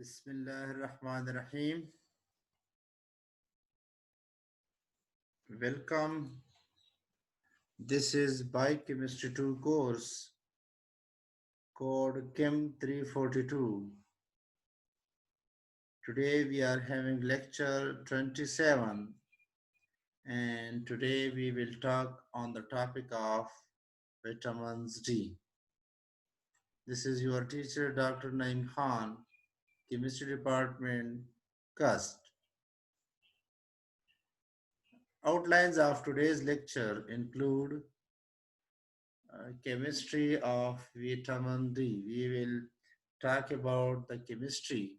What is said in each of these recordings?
Bismillahirrahmanirrahim. Welcome. This is Biochemistry 2 course code Chem 342. Today we are having lecture 27 and today we will talk on the topic of vitamins D. This is your teacher Dr. Naeem Khan, Chemistry Department, CUST. Outlines of today's lecture include chemistry of vitamin D. We will talk about the chemistry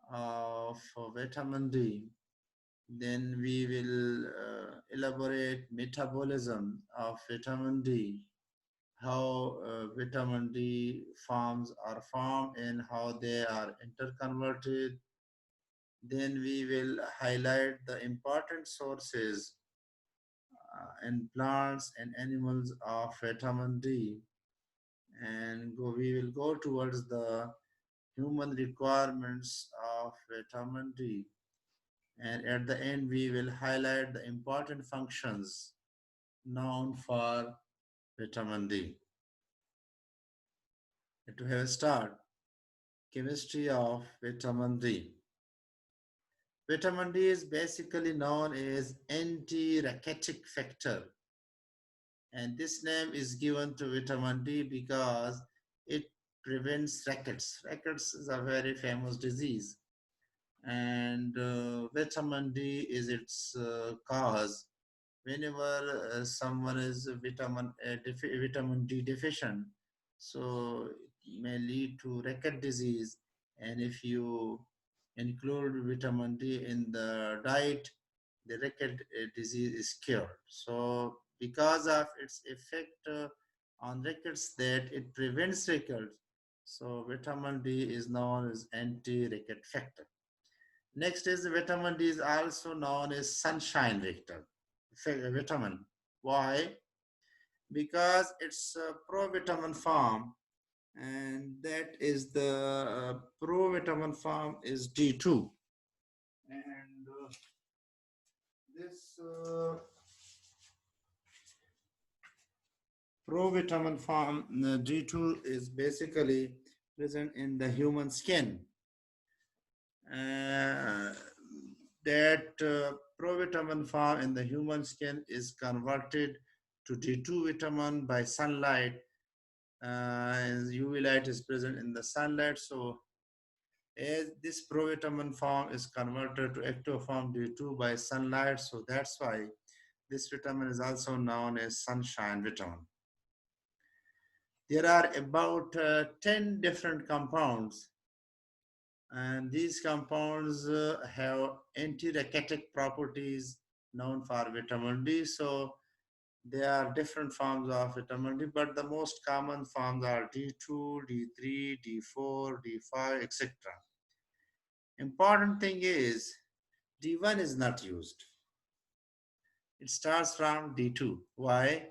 of vitamin D. Then we will elaborate metabolism of vitamin D, how vitamin D forms are formed and how they are interconverted. Then we will highlight the important sources in plants and animals of vitamin D, and we will go towards the human requirements of vitamin D. And at the end, we will highlight the important functions known for vitamin D. To have a start, chemistry of vitamin D. Vitamin D is basically known as anti-rachitic factor, and this name is given to vitamin D because it prevents rickets. Rickets is a very famous disease, and vitamin D is its cause. Whenever someone is vitamin D deficient, so it may lead to ricket disease. And if you include vitamin D in the diet, the ricket disease is cured. So because of its effect on rickets, that it prevents rickets, so vitamin D is known as anti-ricket factor. Next is vitamin D is also known as sunshine vector vitamin. Why? Because it's a provitamin form, and that is the provitamin form is D2. And this provitamin form D2 is basically present in the human skin. Uh, that provitamin form in the human skin is converted to D2 vitamin by sunlight. UV light is present in the sunlight, so as this provitamin form is converted to active form D2 by sunlight, so that's why this vitamin is also known as sunshine vitamin. There are about 10 different compounds, and these compounds have anti-rachitic properties known for vitamin D. So there are different forms of vitamin D, but the most common forms are D2, D3, D4, D5, etc. Important thing is D1 is not used. It starts from D2. Why?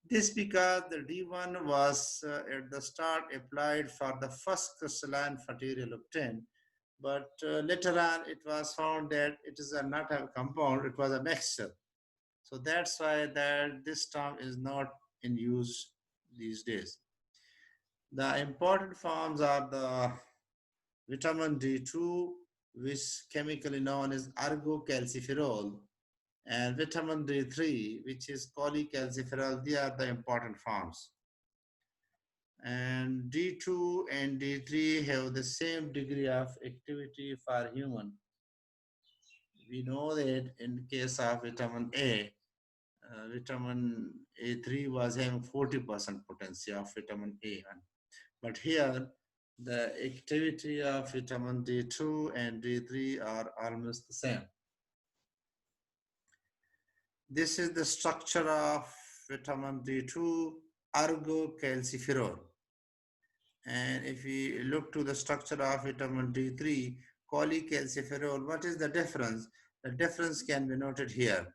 This because the D1 was at the start applied for the first crystalline material obtained, but later on it was found that it is not a compound, it was a mixture. So that's why that this term is not in use these days. The important forms are the vitamin D2, which chemically known as argocalciferol, and vitamin D3, which is cholecalciferol. They are the important forms. And D2 and D3 have the same degree of activity for human. We know that in case of vitamin A, vitamin A3 was having 40% potency of vitamin A1. But here, the activity of vitamin D2 and D3 are almost the same. This is the structure of vitamin D2, argocalciferol. And if we look to the structure of vitamin D3, cholecalciferol, what is the difference? The difference can be noted here.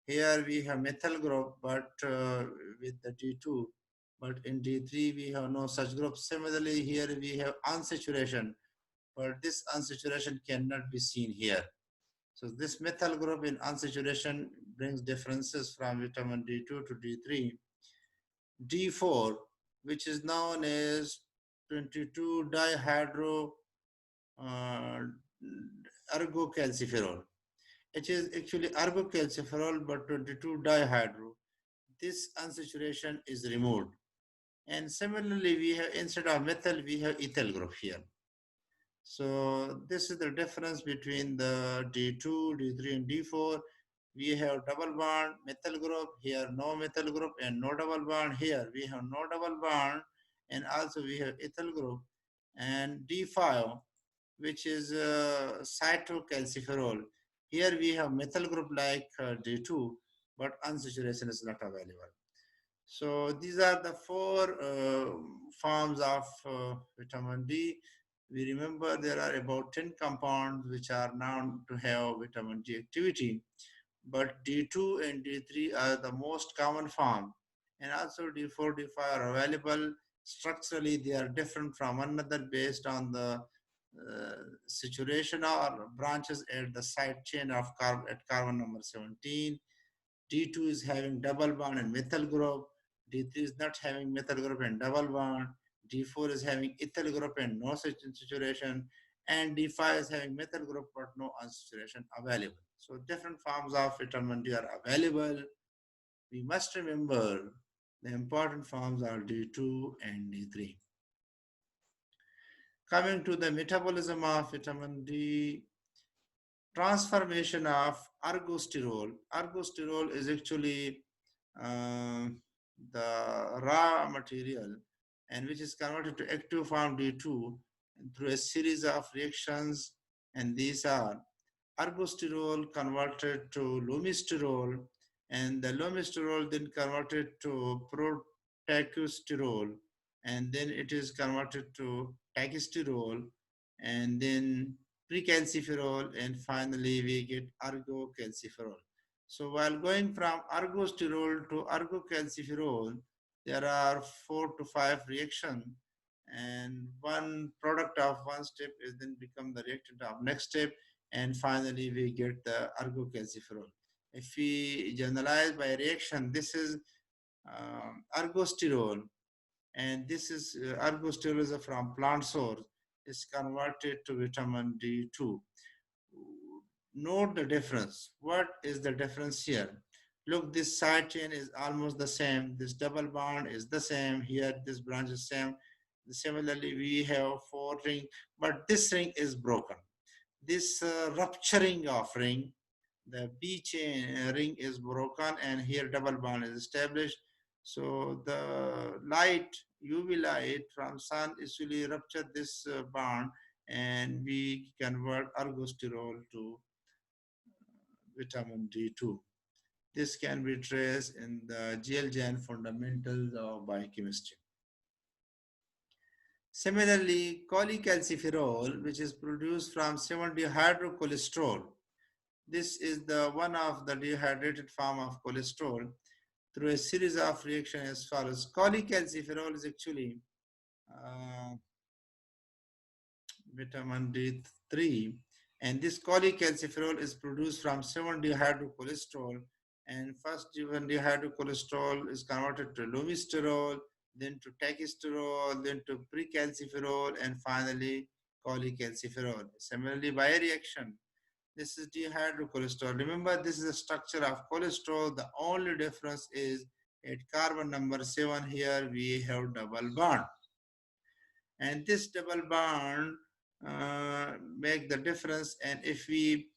Here we have methyl group, but with the D2, but in D3 we have no such group. Similarly, here we have unsaturation, but this unsaturation cannot be seen here. So this methyl group in unsaturation brings differences from vitamin D2 to D3. D4, which is known as 22 dihydro uh, ergocalciferol. It is actually ergocalciferol but 22 dihydro. This unsaturation is removed. And similarly, we have instead of methyl, we have ethyl group here. So this is the difference between the D2, D3, and D4. We have double bond methyl group here, no methyl group, and no double bond here. We have no double bond, and also we have ethyl group. And D5, which is cytocalciferol. Here we have methyl group like D2, but unsaturation is not available. So these are the four forms of vitamin D. We remember there are about 10 compounds which are known to have vitamin D activity, but D2 and D3 are the most common form, and also D4, D5 are available. Structurally, they are different from one another based on the saturation or branches at the side chain of at carbon number 17. D2 is having double bond and methyl group. D3 is not having methyl group and double bond. D4 is having ethyl group and no unsaturation. And D5 is having methyl group but no unsaturation available. So different forms of vitamin D are available. We must remember the important forms are D2 and D3. Coming to the metabolism of vitamin D, transformation of ergosterol. Ergosterol is actually uh, the raw material and which is converted to active form D2 through a series of reactions, and these are ergosterol converted to lomisterol, and the lomisterol then converted to protocosterol, and then it is converted to tachysterol, and then precalciferol, and finally we get ergocalciferol. So while going from ergosterol to ergocalciferol, there are 4 to 5 reactions, and one product of one step is then become the reactant of next step, and finally we get the ergocalciferol. If we generalize by reaction, this is ergosterol, and this is ergosterol is from plant source, is converted to vitamin D2. Note the difference. What is the difference here? Look, this side chain is almost the same. This double bond is the same. Here, this branch is same. Similarly, we have 4 ring, but this ring is broken. This rupturing of ring, the B chain ring is broken, and here double bond is established. So the light, UV light from sun usually rupture this bond, and we convert ergosterol to vitamin D2. This can be traced in the GLGN fundamentals of biochemistry. Similarly, cholecalciferol, which is produced from 7-dehydrocholesterol, this is the one of the dehydrated form of cholesterol through a series of reactions as follows. Cholecalciferol is actually uh, vitamin D3, and this cholecalciferol is produced from 7-dehydrocholesterol, and first 7-dehydrocholesterol is converted to lomisterol, then to tachysterol, then to precalciferol, and finally cholecalciferol. Similarly, by reaction, this is dehydrocholesterol. Remember, this is the structure of cholesterol. The only difference is at carbon number 7 here we have double bond, and this double bond make the difference. And if we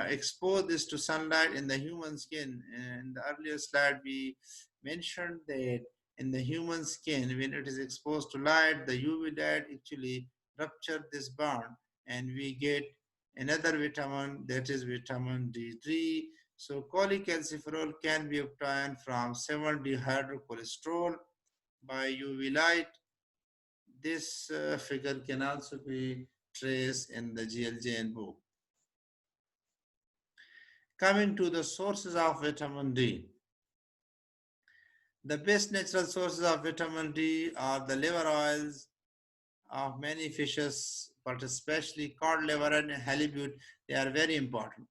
expose this to sunlight in the human skin, in the earlier slide we mentioned that in the human skin, when it is exposed to light, the UV light actually rupture this bond, and we get another vitamin, that is vitamin D3. So cholecalciferol can be obtained from 7-dehydrocholesterol by UV light. This figure can also be traced in the GLJN book. Coming to the sources of vitamin D. The best natural sources of vitamin D are the liver oils, of many fishes, but especially cod liver and halibut, they are very important.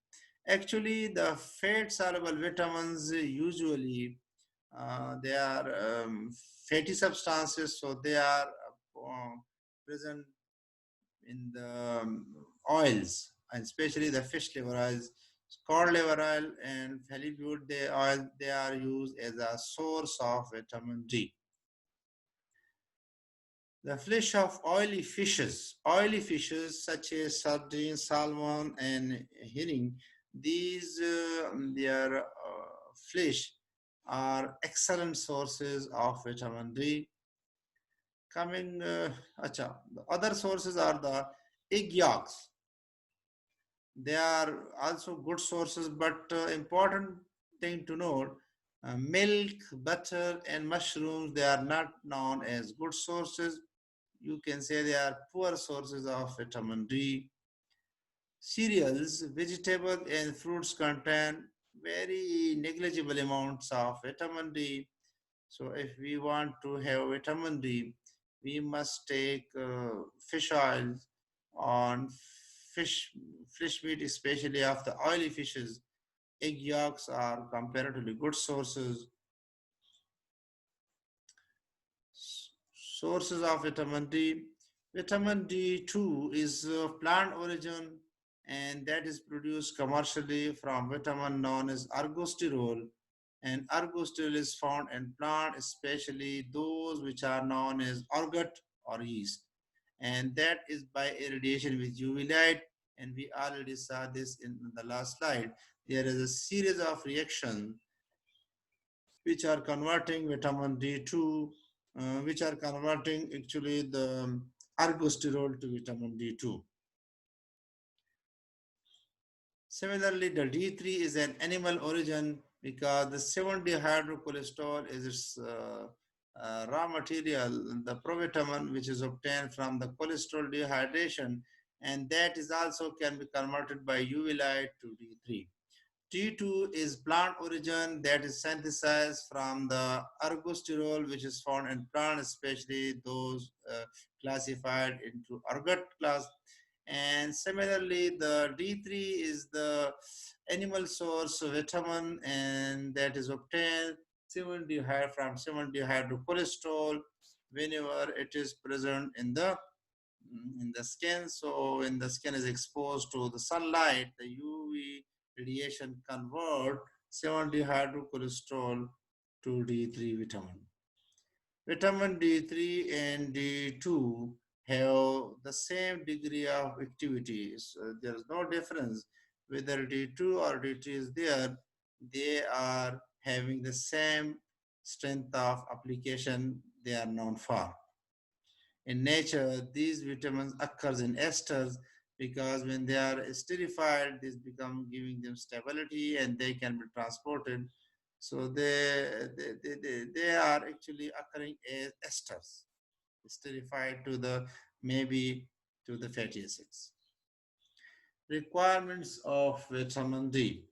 Actually, the fat-soluble vitamins usually they are fatty substances, so they are present in the oils, and especially the fish liver oils, cod liver oil, and halibut. They are used as a source of vitamin D. The flesh of oily fishes such as sardines, salmon, and herring, these their flesh are excellent sources of vitamin D. Coming, the other sources are the egg yolks. They are also good sources, but important thing to note, milk, butter, and mushrooms, they are not known as good sources. You can say they are poor sources of vitamin D. Cereals, vegetables, and fruits contain very negligible amounts of vitamin D. So, if we want to have vitamin D, we must take fish oil on fish, fish meat, especially of the oily fishes. Egg yolks are comparatively good sources. Sources of vitamin D. Vitamin D2 is of plant origin and that is produced commercially from vitamin known as ergosterol. And ergosterol is found in plant, especially those which are known as ergot or yeast. And that is by irradiation with UV light. And we already saw this in the last slide. There is a series of reactions which are converting vitamin D2, which are converting actually the ergosterol to vitamin D2. Similarly, the D3 is an animal origin because the 7-dehydrocholesterol is its raw material, the provitamin, which is obtained from the cholesterol dehydration, and that is also can be converted by UV light to D3. T2 is plant origin that is synthesized from the ergosterol which is found in plants, especially those classified into ergot class. And similarly, the D3 is the animal source vitamin and that is obtained 7-dehydrocholesterol whenever it is present in the skin. So when the skin is exposed to the sunlight, the UV radiation convert 7-dehydrocholesterol to D3 vitamin. Vitamin D3 and D2 have the same degree of activity. So there is no difference whether D2 or D3 is there. They are having the same strength of application they are known for. In nature, these vitamins occurs in esters because when they are esterified, this become giving them stability and they can be transported. So they are actually occurring as esters, esterified to the maybe to the fatty acids. Requirements of vitamin D.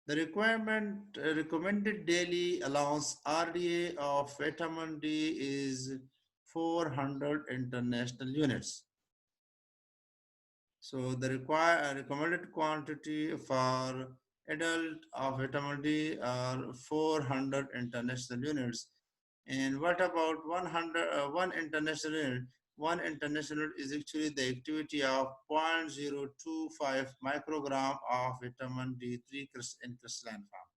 The recommended daily allowance RDA of vitamin D is 400 international units. So the recommended quantity for adult of vitamin D are 400 international units. And what about 1 international unit? One international unit is actually the activity of 0.025 microgram of vitamin D3 in crystalline form.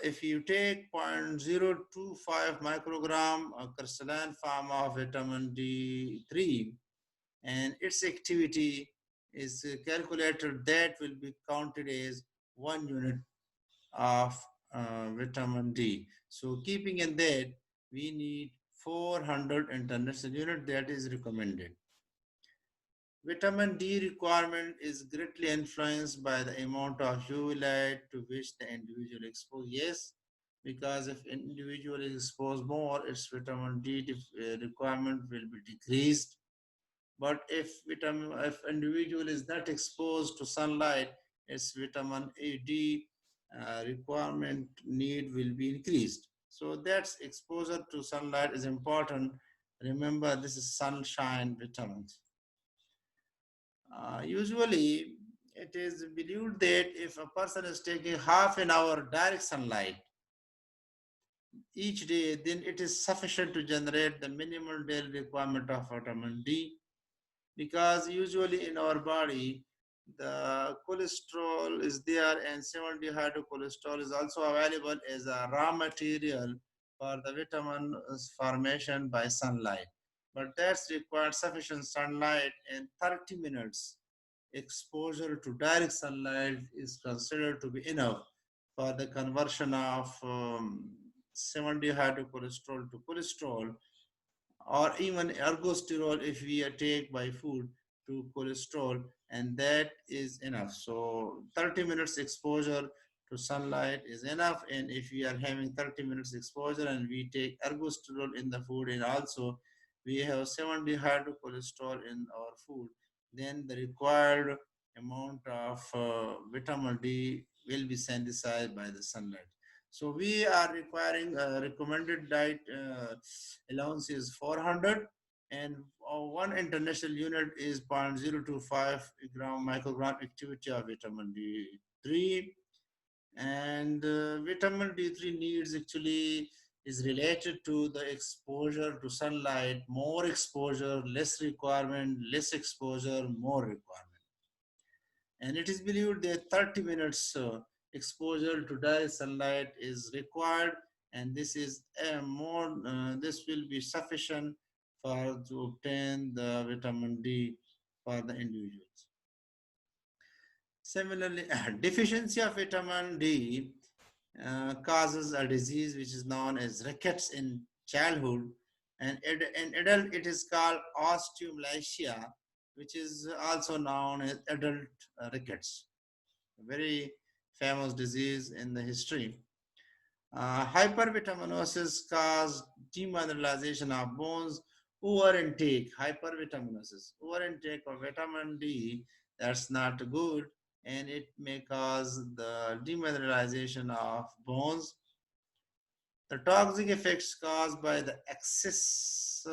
If you take 0.025 microgram crystalline form of vitamin D3 and its activity is calculated, that will be counted as 1 unit of vitamin D. So keeping in that, we need 400 international unit that is recommended. Vitamin D requirement is greatly influenced by the amount of UV light to which the individual exposed. Yes, because if individual is exposed more, its vitamin D requirement will be decreased. But if individual is not exposed to sunlight, its vitamin D requirement need will be increased. So that's exposure to sunlight is important Remember, this is sunshine vitamins. Usually, it is believed that if a person is taking half an hour direct sunlight each day, then it is sufficient to generate the minimal daily requirement of vitamin D, because usually in our body the cholesterol is there and 7 cholesterol is also available as a raw material for the vitamin formation by sunlight, but that's required sufficient sunlight, and 30 minutes exposure to direct sunlight is considered to be enough for the conversion of 7 cholesterol to cholesterol, or even ergosterol if we take by food to cholesterol, and that is enough. So 30 minutes exposure to sunlight is enough, and if we are having 30 minutes exposure and we take ergosterol in the food, and also we have 70 cholesterol in our food, then the required amount of vitamin D will be synthesized by the sunlight. So we are requiring recommended diet allowance is 400, and one international unit is 0.025 gram microgram activity of vitamin D3. And vitamin D3 needs actually is related to the exposure to sunlight. More exposure, less requirement; less exposure, more requirement. And it is believed that 30 minutes exposure to direct sunlight is required, and this is more this will be sufficient for to obtain the vitamin D for the individuals. Similarly, deficiency of vitamin D causes a disease which is known as rickets in childhood, and in adult it is called osteomalacia, which is also known as adult rickets, a very famous disease in the history. Hypervitaminosis causes demineralization of bones. Overintake of vitamin D, that's not good, and it may cause the demineralization of bones. The toxic effects caused by the excess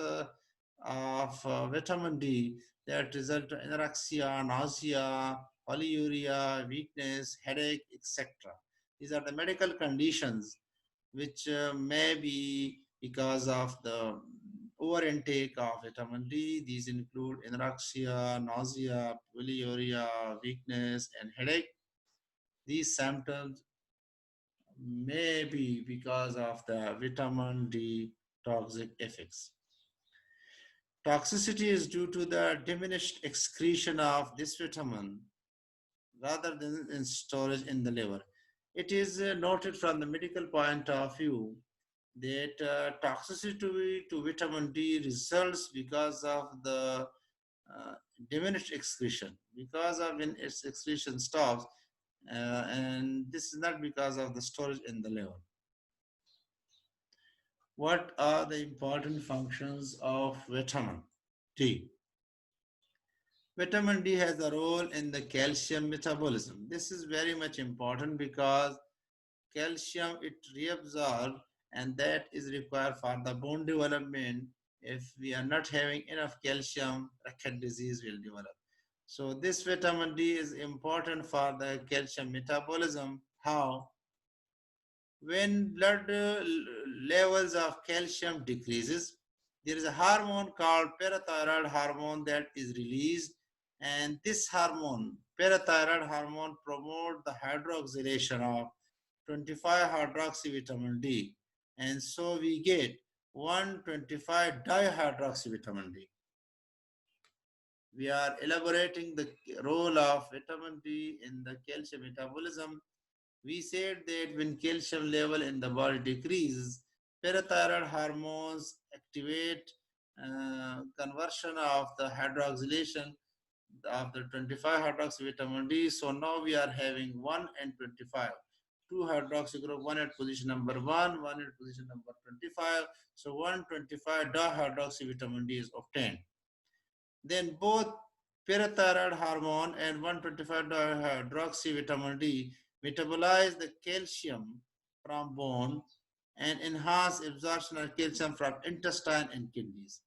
of vitamin D that result in anorexia, nausea, polyuria, weakness, headache, etc. These are the medical conditions which may be because of the over intake of vitamin D. These include anorexia, nausea, polyuria, weakness, and headache. These symptoms may be because of the vitamin D toxic effects. Toxicity is due to the diminished excretion of this vitamin rather than in storage in the liver. It is noted from the medical point of view that toxicity to vitamin D results because of the uh, diminished excretion, because of when its excretion stops, and this is not because of the storage in the liver. What are the important functions of vitamin D? Vitamin D has a role in the calcium metabolism. This is very much important because calcium it reabsorbs, and that is required for the bone development. If we are not having enough calcium, ricket disease will develop. So this vitamin D is important for the calcium metabolism. How? When blood levels of calcium decreases, there is a hormone called parathyroid hormone that is released, and this hormone, parathyroid hormone, promote the hydroxylation of 25 hydroxyvitamin D, and so we get 125 dihydroxyvitamin D. We are elaborating the role of vitamin D in the calcium metabolism. We said that when calcium level in the body decreases, parathyroid hormones activate conversion of the hydroxylation of the 25 hydroxyvitamin D. So now we are having 1 and 25. Two hydroxy group, one at position number 1, one at position number 25. So 125 dihydroxyvitamin D is obtained. Then both parathyroid hormone and 125 dihydroxyvitamin D metabolize the calcium from bone and enhance absorption of calcium from intestine and kidneys.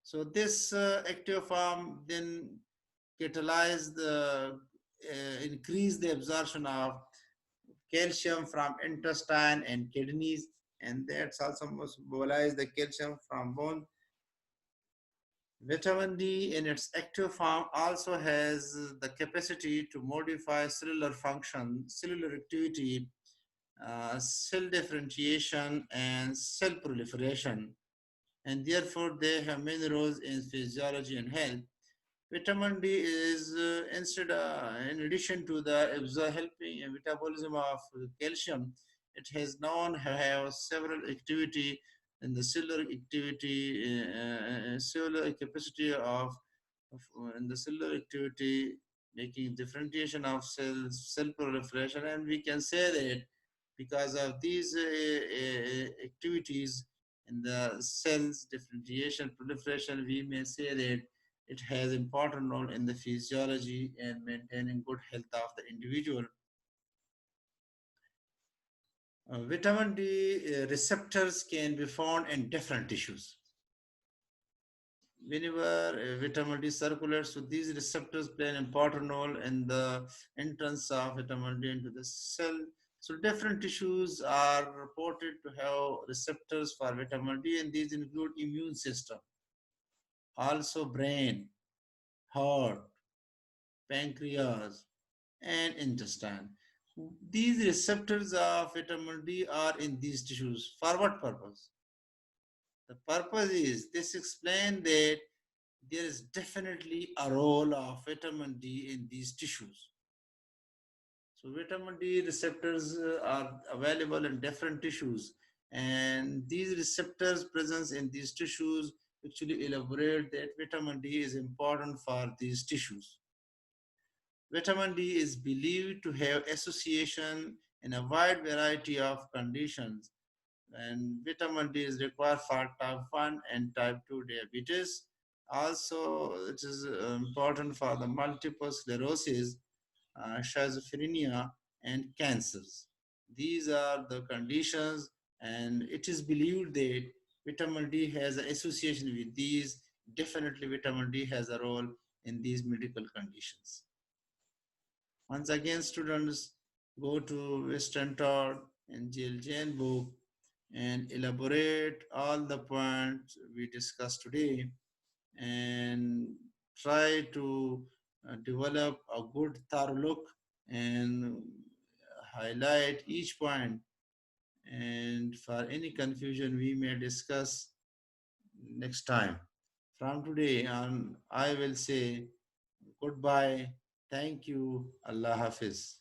So this active form then catalyze the increase the absorption of calcium from intestine and kidneys, and that's also mobilize the calcium from bone. Vitamin D in its active form also has the capacity to modify cellular function, cellular activity, cell differentiation, and cell proliferation, and therefore they have many roles in physiology and health. Vitamin D is in addition to the helping metabolism of calcium, it has known have several activity in the cellular activity, cellular capacity of in the cellular activity, making differentiation of cells, cell proliferation, and we can say that because of these activities in the cells differentiation proliferation, we may say that it has important role in the physiology and maintaining good health of the individual. Vitamin D receptors can be found in different tissues. Whenever vitamin D circulates, so these receptors play an important role in the entrance of vitamin D into the cell. So different tissues are reported to have receptors for vitamin D, and these include immune system, also brain, heart, pancreas, and intestine. These receptors of vitamin D are in these tissues. For what purpose? The purpose is this explains that there is definitely a role of vitamin D in these tissues. So vitamin D receptors are available in different tissues, and these receptors presence in these tissues actually elaborate that vitamin D is important for these tissues. Vitamin D is believed to have association in a wide variety of conditions, and vitamin D is required for type 1 and type 2 diabetes. Also, it is important for the multiple sclerosis, schizophrenia, and cancers. These are the conditions, and it is believed that vitamin D has an association with these. Definitely, vitamin D has a role in these medical conditions. Once again, students, go to Western Todd and Jill Jane book and elaborate all the points we discussed today and try to develop a good thorough look and highlight each point. And for any confusion, we may discuss next time. From today on, I will say goodbye. Thank you. Allah Hafiz.